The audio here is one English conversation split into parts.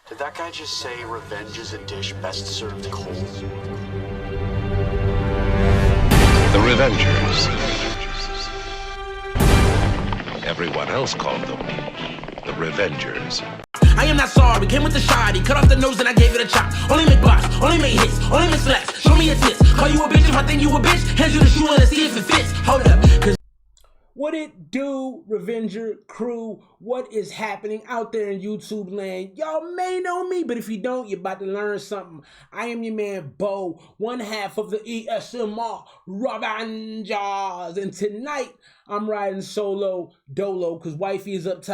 Did that guy just say revenge is a dish best served cold? The Revengers. Everyone else called them the Revengers. I am not sorry, came with the shoddy, cut off the nose and I gave it a chop. Only make box, only make hits, only make slaps. Show me your tits, call you a bitch if I think you a bitch. Hands you the shoe and let's see if it fits. Hold up, cause what it do, Revenger crew? What is happening out there in YouTube land? Y'all may know me, but if you don't, you're about to learn something. I am your man, Bo, one half of the ESMR Rockin, and tonight I'm riding solo dolo because wifey is up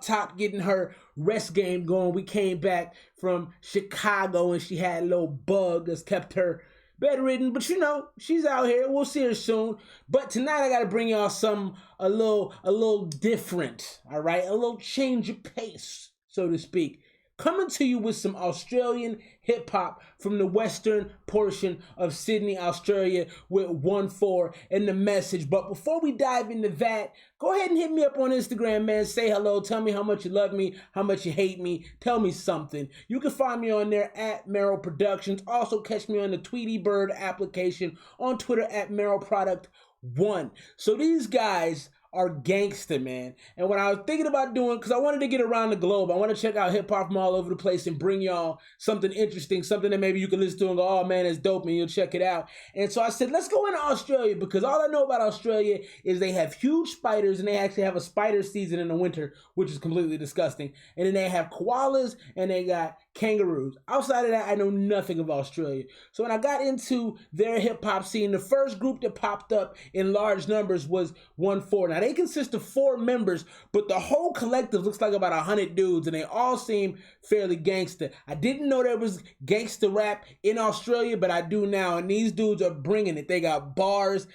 top getting her rest game going. We came back from Chicago and she had a little bug that's kept her bedridden, but you know, she's out here. We'll see her soon. But tonight I gotta bring y'all something a little different, all right? A little change of pace, so to speak. Coming to you with some Australian hip-hop from the western portion of Sydney, Australia with ONEFOUR and The Message. But before we dive into that, go ahead and hit me up on Instagram, man. Say hello. Tell me how much you love me, how much you hate me. Tell me something. You can find me on there at Merrill Productions. Also catch me on the Tweety Bird application, on Twitter at Merrill Product 1. So these guys are gangster, man. And what I was thinking about doing, because I wanted to get around the globe, I want to check out hip-hop from all over the place and bring y'all something interesting, something that maybe you can listen to and go, oh man, it's dope, and you'll check it out. And so I said, let's go into Australia, because all I know about Australia is they have huge spiders, and they actually have a spider season in the winter, which is completely disgusting. And then they have koalas, and they got kangaroos. Outside of that, I know nothing of Australia. So when I got into their hip-hop scene, the first group that popped up in large numbers was ONEFOUR. Now, they consist of 4 members, but the whole collective looks like about 100 dudes, and they all seem fairly gangster. I didn't know there was gangster rap in Australia, but I do now, and these dudes are bringing it. They got bars,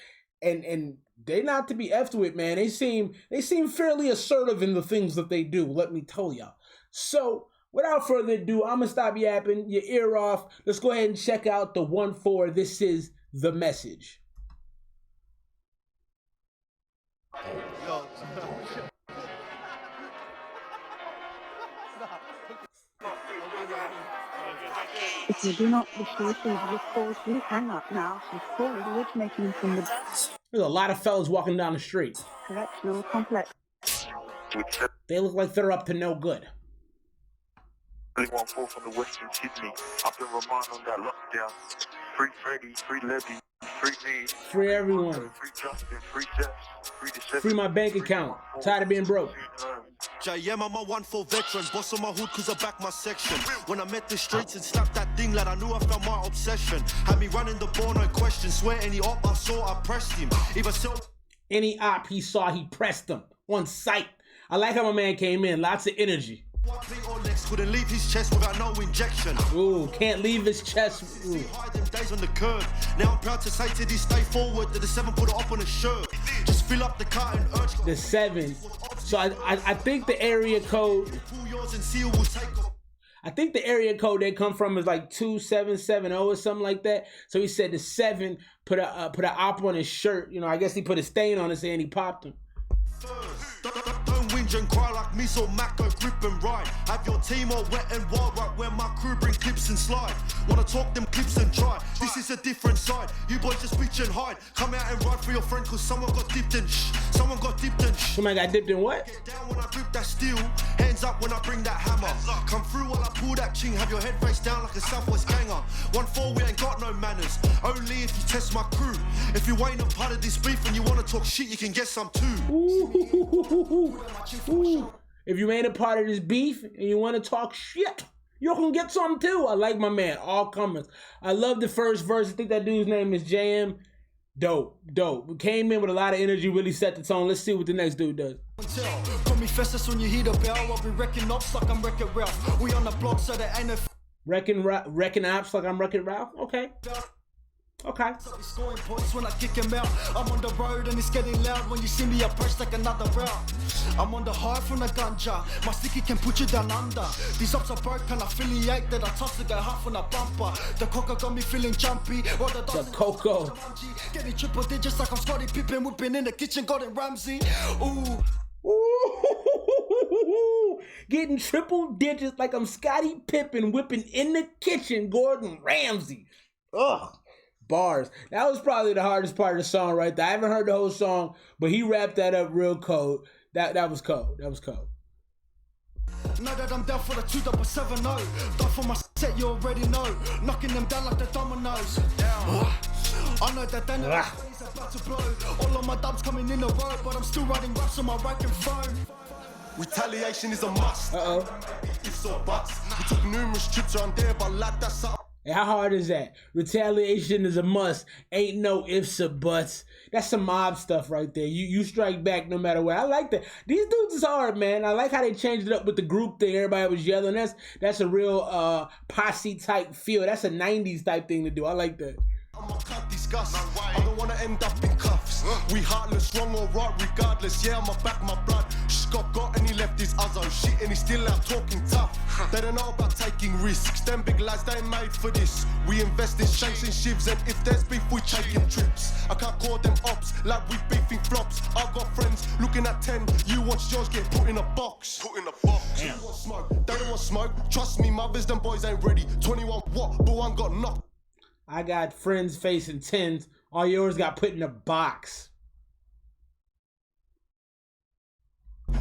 and they not to be effed with, man. They seem fairly assertive in the things that they do, let me tell y'all. So, without further ado, I'm going to stop yapping your ear off. Let's go ahead and check out the ONEFOUR. This is The Message. If you do not wish to receive this call, please hang up now. This call is originating from the... There's a lot of fellas walking down the street. Correctional complex. They look like they're up to no good. 1-4 from the Western Sydney. I've been remind on that lockdown. Free Freddy, free Levy, free me. Free everyone. Free Justin, free Jeff, free the Free my bank account. Tired of being broke. JM, I'm a ONEFOUR veteran. Boss on my hood cause I back my section. When I met the streets and slapped that thing, lad, I knew I found my obsession. Had me running the ball, no question. Swear any op I saw, I pressed him. Any op he saw, he pressed him. On sight. I like how my man came in. Lots of energy. Or Lekks couldn't leave his chest without no injection. Ooh, can't leave his chest. Ooh. Days on the curb. Now I'm proud to say to this day forward that the 7 put it up on a shirt. Just fill up the car and urge. The 7. So I think the area code. I think the area code they come from is like 2770 or something like that. So he said the 7 put a op on his shirt. You know, I guess he put a stain on it and he popped him. Don't whinge and cry like me, so Mac go grip and ride. Have your team all wet and wild, right where my crew bring clips and slide. Wanna talk them clips and try. This is a different side. You boys just bitch and hide. Come out and ride for your friend, cause someone got dipped in. Someone got dipped in. Somebody got dipped in what? Get down when I grip that steel. Hands up when I bring that hammer. Come through while I pull that ching. Have your head face down like a Southwest ganger. 1-4, we ain't got no manners. Only if you test my crew. If you ain't a part of this beef and you wanna talk shit, you can get some too. Ooh. If you ain't a part of this beef and you want to talk shit, you can get some too. I like my man, all comers. I love the first verse. I think that dude's name is JM. Dope. We came in with a lot of energy, really set the tone. Let's see what the next dude does. Call me Festus when you hear the bell. I'll be wrecking ops like I'm Wreck-It Ralph. We on the block so there ain't a... Wrecking ops like I'm Wreck-It Ralph? Okay. Scoring points when I kick him out. I'm on the road and it's getting loud when you see me approach like another route. I'm on the high from the ganja. My sticky can put you down under. These ops are broke and affiliate that I toss to go half on a bumper. The coca got me feeling jumpy. The cocoa. Getting triple digits like I'm Scottie Pippen. Whipping in the kitchen, Gordon Ramsay. Ooh. Getting triple digits like I'm Scottie Pippen whipping in the kitchen, Gordon Ramsay. Ugh. Bars. That was probably the hardest part of the song right there. I haven't heard the whole song, but he wrapped that up real cold. That was cold. That was cold. Now that I'm down for the 2770, done for my set, you already know. Knocking them down like the dominoes. I know that then is about to blow. All of my dubs coming in a row, but I'm still writing raps on my racking phone. Retaliation is a must. Ifs or buts. We took numerous trips around there, but like that's something. Hey, how hard is that? Retaliation is a must. Ain't no ifs or buts. That's some mob stuff right there. You strike back no matter what. I like that. These dudes is hard, man. I like how they changed it up with the group thing. Everybody was yelling. That's a real posse type feel. That's a 90s type thing to do. I like that. I can't discuss. I don't wanna end up in cuffs. We heartless, wrong or right, regardless. Yeah, I'ma back my blood. Scott got and he left his Uzzo shit and he's still out talking tough. They don't know about taking risks. Them big lads, they ain't made for this. We invest in shanks and shivs, and if there's beef, we taking trips. I can't call them ops like we beefing flops. I've got friends looking at 10. You watch yours get put in a box. Put in a box. You want smoke? They don't want smoke. Trust me, mothers, them boys ain't ready. 21 what? But one got knocked. I got friends facing 10s. All yours got put in a box.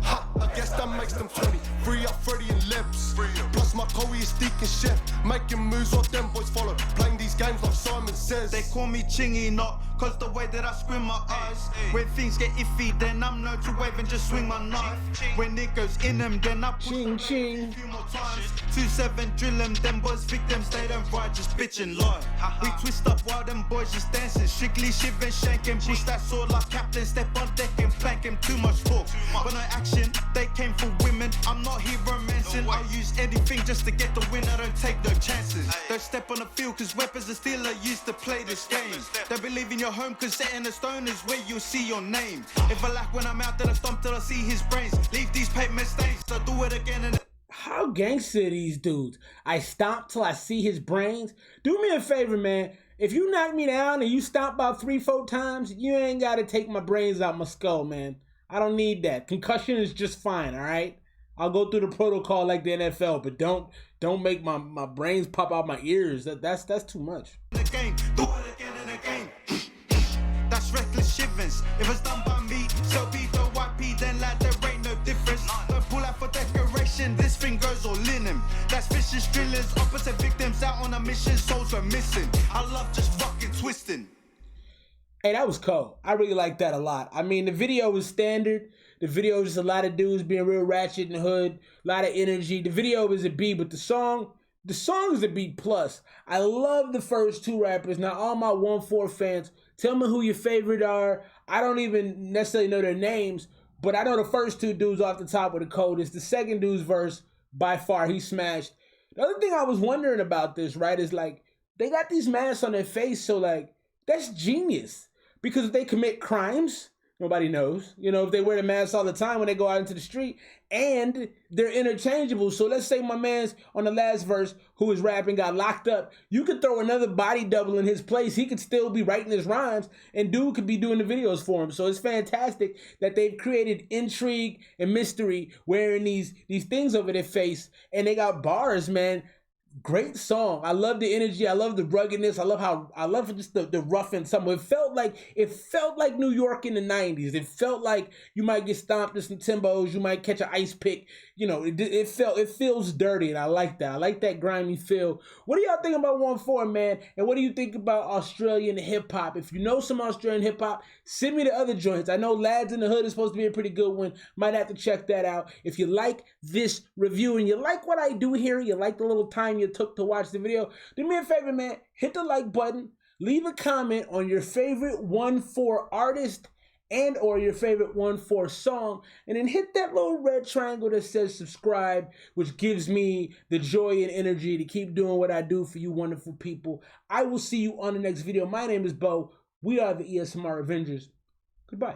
Ha, I guess that makes them 20. Free up Freddy and Lebs. Plus my Coe is Deacon Chef. Making moves what them boys follow. Playing these games like Simon says. They call me Chingy not, cause the way that I scream my eyes. When things get iffy, then I'm known to wave and just swing my knife. When it goes in them, then I push Ching ching. a few more times. 2-7 drill them boys victims, they don't ride, just bitch and lie. We twist up while them boys just dancing. Strictly shivering, shanking, push that sword like captain. Step on deck and plank him, too much talk. But no action, they came for women. I'm not here romancing. I'll use anything just to get the win, I don't take no chances. Don't step on the field, cause weapons are still used to play this game. Don't believe in your home, cause setting a stone is where you'll see your name. If I lack when I'm out, then I stomp till I see his brains. Leave these pavement stains, so do it again and How gangster these dudes? I stomp till I see his brains. Do me a favor, man. If you knock me down and you stomp about 3-4 times, you ain't gotta take my brains out my skull, man. I don't need that. Concussion is just fine, all right? I'll go through the protocol like the NFL, but don't make my brains pop out my ears. That's too much. again, do it again and again. That's reckless shivers. If it's done by me, so be the YP, then lad, there ain't no difference. Don't pull out for decoration, this thing goes all in him. That's vicious drillers, opposite victims out on a mission, souls are missing. I love just fucking twisting. Hey, that was cold. I really like that a lot. I mean, the video was standard. The video was just a lot of dudes being real ratchet in the hood, a lot of energy. The video was a B, but the song is a B+. I love the first two rappers. Now, all my ONEFOUR fans, tell me who your favorite are. I don't even necessarily know their names, but I know the first two dudes off the top of the coldest. The second dude's verse, by far, he smashed. The other thing I was wondering about this, right, is like, they got these masks on their face, so like, that's genius. Because if they commit crimes, nobody knows. You know, if they wear the mask all the time when they go out into the street, and they're interchangeable. So let's say my man's on the last verse who was rapping got locked up. You could throw another body double in his place. He could still be writing his rhymes, and dude could be doing the videos for him. So it's fantastic that they've created intrigue and mystery wearing these things over their face, and they got bars, man. Great song. I love the energy. I love the ruggedness. I love just the rough and tumble. It felt like New York in the 90s. It felt like you might get stomped in some Timbos. You might catch an ice pick. You know, it feels dirty, and I like that. I like that grimy feel. What do y'all think about ONEFOUR, man? And what do you think about Australian hip hop? If you know some Australian hip hop, send me the other joints. I know Lads in the Hood is supposed to be a pretty good one. Might have to check that out. If you like this review and you like what I do here, you like the little time you took to watch the video, do me a favor, man. Hit the like button. Leave a comment on your favorite ONEFOUR artist and or your favorite ONEFOUR song, and then hit that little red triangle that says subscribe, which gives me the joy and energy to keep doing what I do for you wonderful people. I will see you on the next video. My name is Bo. We are the ESMR Avengers. Goodbye.